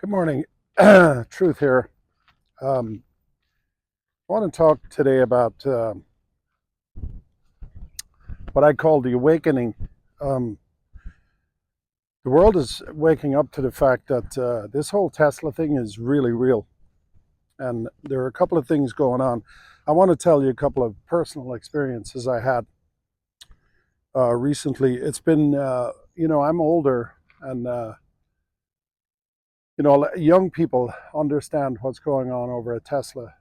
Good morning. Truth here. Um, I want to talk today about what I call the awakening. Um, the world is waking up to the fact that this whole Tesla thing is really real. And there are a couple of things going on. I want to tell you a couple of personal experiences I had recently. It's been, I'm older, and young people understand what's going on over at Tesla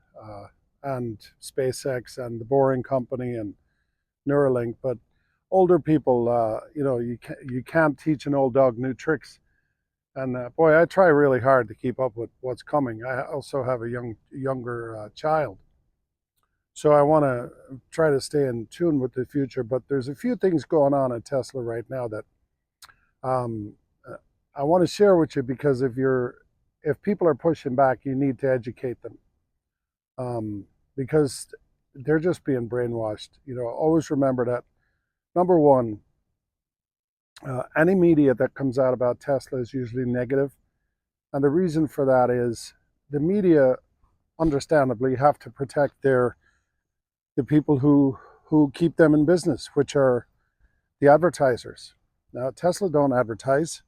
and SpaceX and the Boring Company and Neuralink. But older people, you can't teach an old dog new tricks. And boy, I try really hard to keep up with what's coming. I also have a younger child, so I want to try to stay in tune with the future. But there's a few things going on at Tesla right now that um, uh, I want to share with you, because if people are pushing back, you need to educate them, because they're just being brainwashed. Always remember that. Number one, any media that comes out about Tesla is usually negative, and the reason for that is the media, understandably, have to protect the people who keep them in business, which are the advertisers. Now, Tesla don't advertise,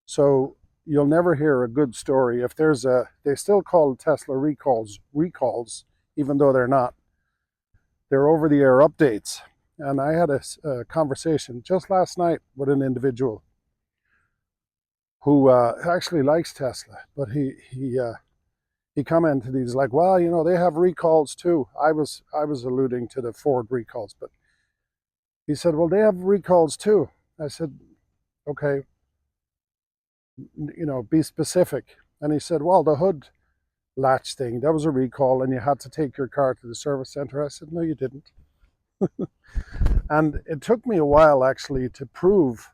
so you'll never hear a good story. If they still call Tesla recalls, even though they're not. They're over-the-air updates. And I had a conversation just last night with an individual who actually likes Tesla, but he commented. He's like, well, they have recalls too. I was alluding to the Ford recalls, but he said, well, they have recalls too. I said, okay, be specific. And he said, well, the hood latch thing, that was a recall, and you had to take your car to the service center. I said, no, you didn't. And it took me a while actually to prove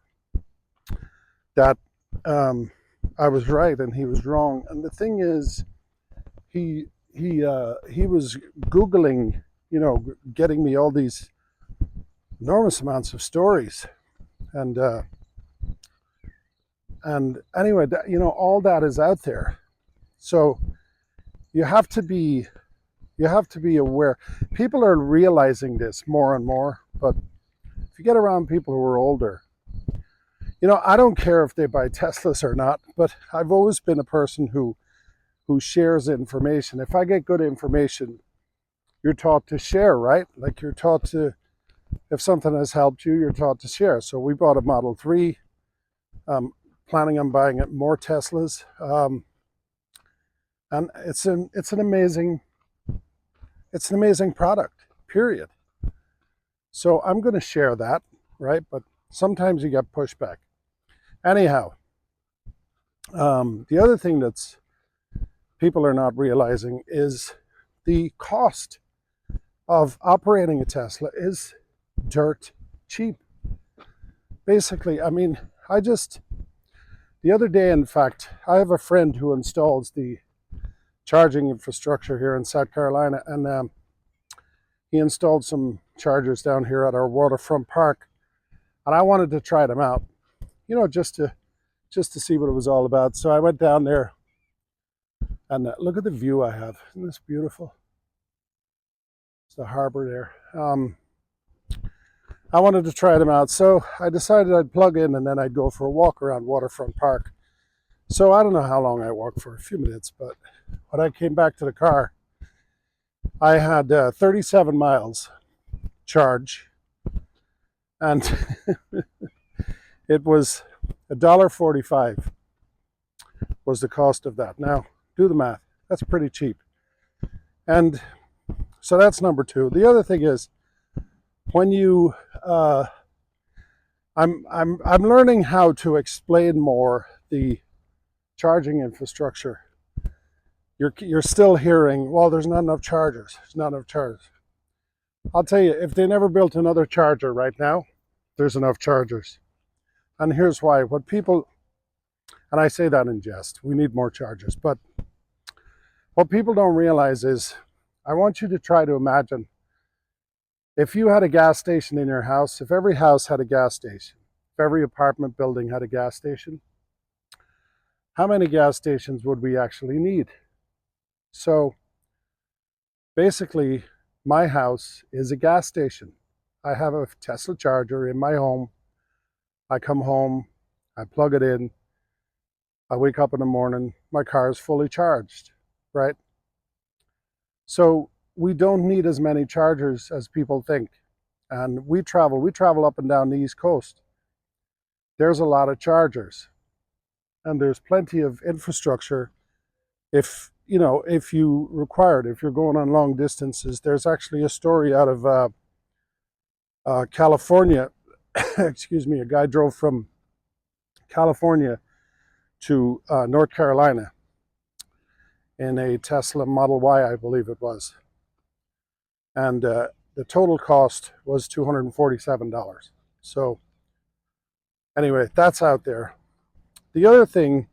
that I was right and he was wrong. And the thing is, he was Googling, getting me all these enormous amounts of stories, and anyway, all that is out there. So you have to be aware. People are realizing this more and more, but if you get around people who are older, I don't care if they buy Teslas or not, but I've always been a person who shares information. If I get good information, you're taught to share, right? Like, you're taught to, if something has helped you, you're taught to share. So we bought a Model 3, planning on buying more Teslas. And it's an amazing product, period. So I'm going to share that, right? But sometimes you get pushback. Anyhow, the other thing that's people are not realizing is the cost of operating a Tesla is dirt cheap. Basically, I mean, the other day, in fact, I have a friend who installs the charging infrastructure here in South Carolina, and he installed some chargers down here at our waterfront park, and I wanted to try them out, just to see what it was all about. So I went down there, and look at the view I have. Isn't this beautiful? It's the harbor there. I wanted to try them out, so I decided I'd plug in and then I'd go for a walk around Waterfront Park. So I don't know how long I walked for, a few minutes, but when I came back to the car, I had 37 miles charge, and it was $1.45 was the cost of that. Now, do the math. That's pretty cheap. And so that's number two. The other thing is, when you I'm learning how to explain more the charging infrastructure. You're still hearing, well, there's not enough chargers. There's not enough chargers. I'll tell you, if they never built another charger right now, there's enough chargers. And here's why. And I say that in jest, we need more chargers. But what people don't realize is, I want you to try to imagine, if you had a gas station in your house, if every house had a gas station, if every apartment building had a gas station, how many gas stations would we actually need? So basically, my house is a gas station. I have a Tesla charger in my home. I come home, I plug it in, I wake up in the morning, my car is fully charged, right? So we don't need as many chargers as people think. And we travel up and down the East Coast. There's a lot of chargers and there's plenty of infrastructure if if you require it, if you're going on long distances. There's actually a story out of California. Excuse me, a guy drove from California to North Carolina in a Tesla Model Y, I believe it was. And the total cost was $247. So anyway, that's out there. The other thing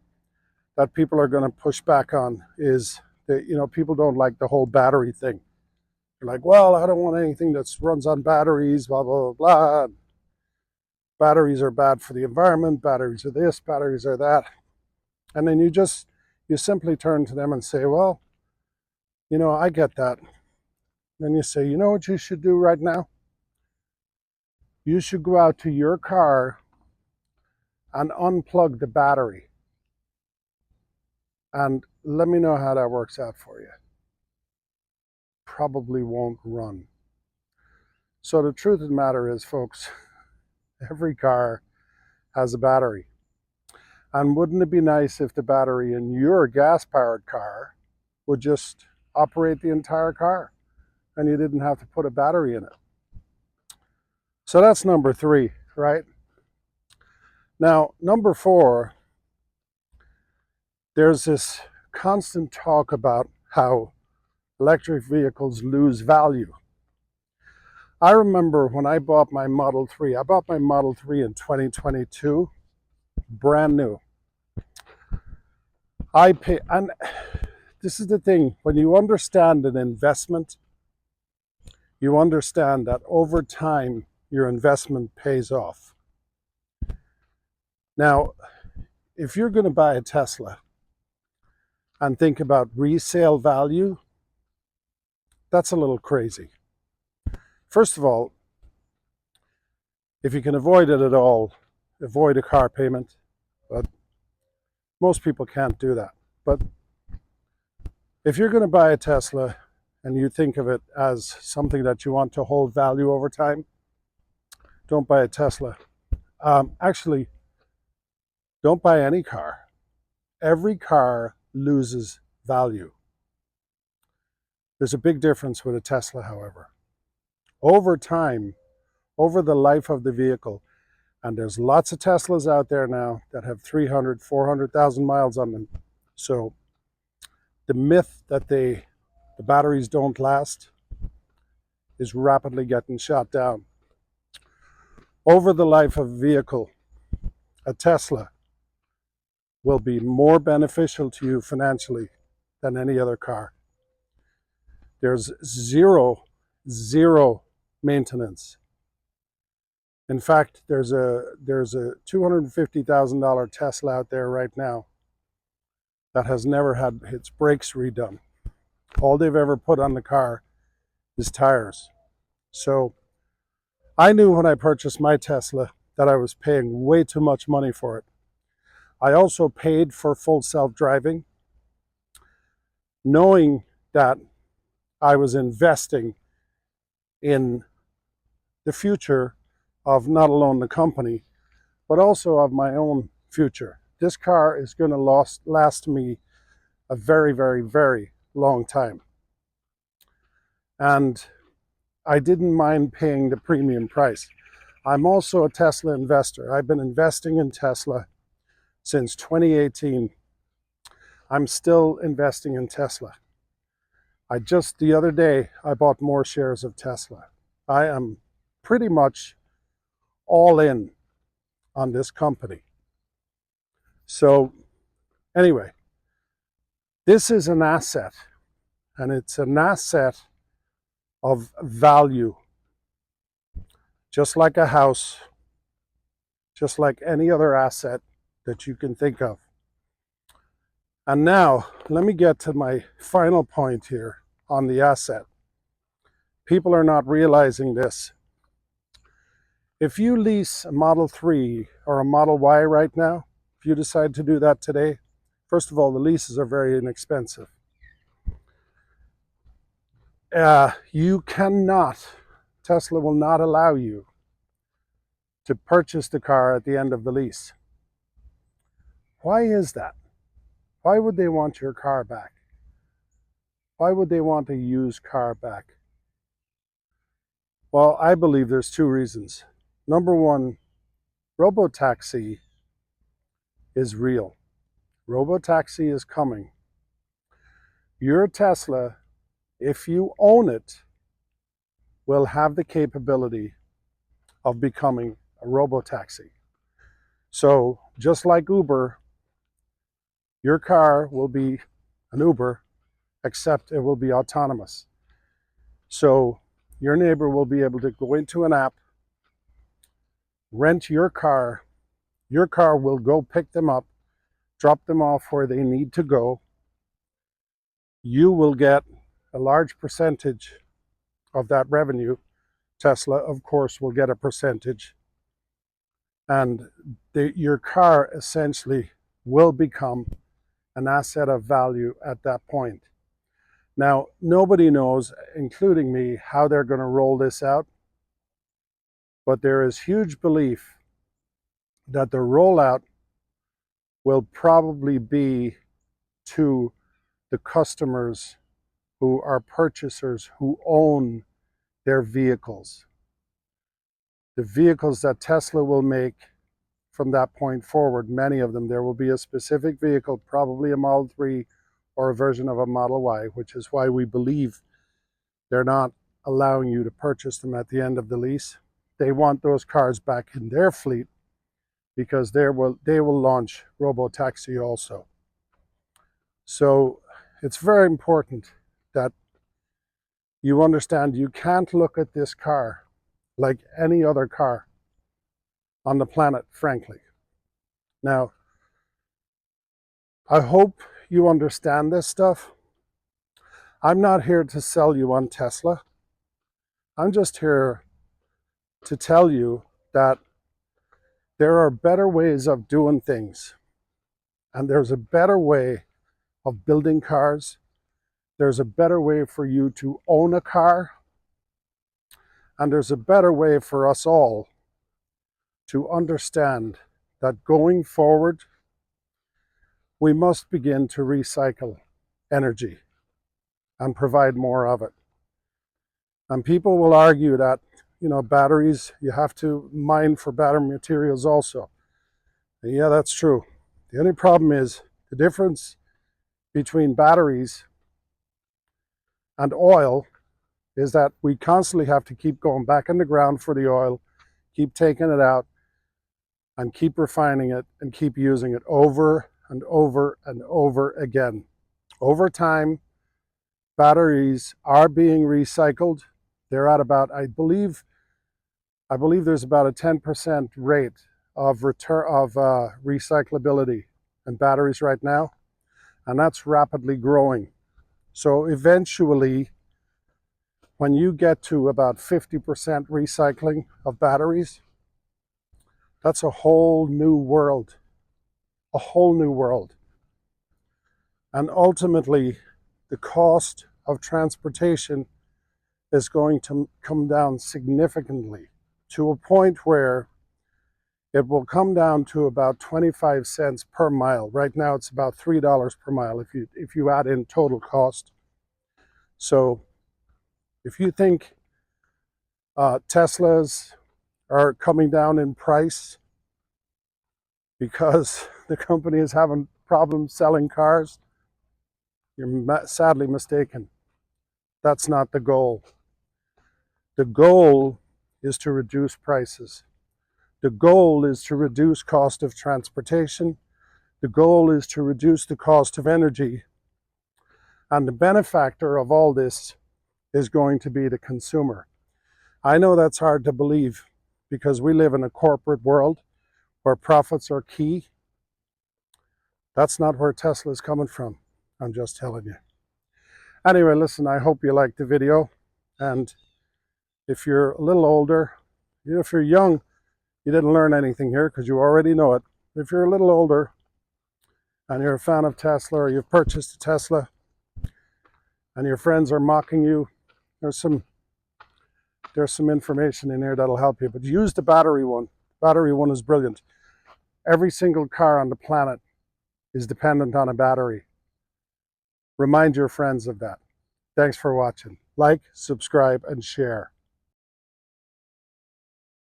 that people are going to push back on is that, people don't like the whole battery thing. They're like, well, I don't want anything that runs on batteries, blah, blah, blah, blah. Batteries are bad for the environment. Batteries are this, batteries are that. And then you simply turn to them and say, well, I get that. Then you say, you know what you should do right now? You should go out to your car and unplug the battery. And let me know how that works out for you. Probably won't run. So the truth of the matter is, folks, every car has a battery. And wouldn't it be nice if the battery in your gas-powered car would just operate the entire car and you didn't have to put a battery in it? So that's number 3, right? Now, number 4, there's this constant talk about how electric vehicles lose value. I remember when I bought my Model 3. I bought my Model 3 in 2022, brand new. And this is the thing, when you understand an investment, you understand that over time, your investment pays off. Now, if you're going to buy a Tesla and think about resale value, that's a little crazy. First of all, if you can avoid it at all, avoid a car payment. But most people can't do that. But if you're going to buy a Tesla and you think of it as something that you want to hold value over time, don't buy a Tesla. Actually, don't buy any car. Every car loses value. There's a big difference with a Tesla, however. Over time, over the life of the vehicle, and there's lots of Teslas out there now that have 300, 400,000 miles on them. So the myth that the batteries don't last is rapidly getting shot down. Over the life of a vehicle, a Tesla will be more beneficial to you financially than any other car. There's zero maintenance. In fact, there's a $250,000 Tesla out there right now that has never had its brakes redone. All they've ever put on the car is tires. So I knew when I purchased my Tesla that I was paying way too much money for it. I also paid for full self-driving, knowing that I was investing in the future of not alone the company, but also of my own future. This car is going to last me a very, very, very long time. And I didn't mind paying the premium price. I'm also a Tesla investor. I've been investing in Tesla since 2018. I'm still investing in Tesla. The other day, I bought more shares of Tesla. I am pretty much all in on this company. So anyway, this is an asset, and it's an asset of value, just like a house, just like any other asset that you can think of. And now, let me get to my final point here on the asset. People are not realizing this. If you lease a Model 3 or a Model Y right now, if you decide to do that today, first of all, the leases are very inexpensive. You cannot, Tesla will not allow you to purchase the car at the end of the lease. Why is that? Why would they want your car back? Why would they want a used car back? Well, I believe there's two reasons. Number one, Robotaxi is real. Robotaxi is coming. Your Tesla, if you own it, will have the capability of becoming a Robotaxi. So just like Uber, your car will be an Uber, except it will be autonomous. So your neighbor will be able to go into an app, rent your car will go pick them up, drop them off where they need to go. You will get a large percentage of that revenue. Tesla, of course, will get a percentage. And your car essentially will become an asset of value at that point. Now, nobody knows, including me, how they're going to roll this out. But there is huge belief that the rollout will probably be to the customers who are purchasers who own their vehicles. The vehicles that Tesla will make from that point forward, many of them, there will be a specific vehicle, probably a Model 3 or a version of a Model Y, which is why we believe they're not allowing you to purchase them at the end of the lease. They want those cars back in their fleet because they will launch Robotaxi also. So it's very important that you understand you can't look at this car like any other car on the planet, frankly. Now, I hope you understand this stuff. I'm not here to sell you on Tesla. I'm just here to tell you that there are better ways of doing things. And there's a better way of building cars. There's a better way for you to own a car. And there's a better way for us all to understand that going forward, we must begin to recycle energy and provide more of it. And people will argue that, batteries, you have to mine for battery materials also. And yeah, that's true. The only problem is the difference between batteries and oil is that we constantly have to keep going back in the ground for the oil, keep taking it out, and keep refining it and keep using it over and over and over again. Over time, batteries are being recycled. They're at about, I believe there's about a 10% rate of recyclability in batteries right now, and that's rapidly growing. So eventually, when you get to about 50% recycling of batteries, that's a whole new world. A whole new world. And ultimately, the cost of transportation is going to come down significantly to a point where it will come down to about 25 cents per mile. Right now, it's about $3 per mile if you add in total cost. So if you think Teslas are coming down in price because the company is having problems selling cars, you're sadly mistaken. That's not the goal. The goal is to reduce prices. The goal is to reduce cost of transportation. The goal is to reduce the cost of energy. And the benefactor of all this is going to be the consumer. I know that's hard to believe because we live in a corporate world where profits are key. That's not where Tesla is coming from. I'm just telling you. Anyway, listen, I hope you liked the video. And if you're a little older, if you're young, you didn't learn anything here because you already know it. If you're a little older and you're a fan of Tesla, or you've purchased a Tesla and your friends are mocking you, there's some information in here that'll help you. But use the battery one. Battery one is brilliant. Every single car on the planet is dependent on a battery. Remind your friends of that. Thanks for watching. Like, subscribe, and share.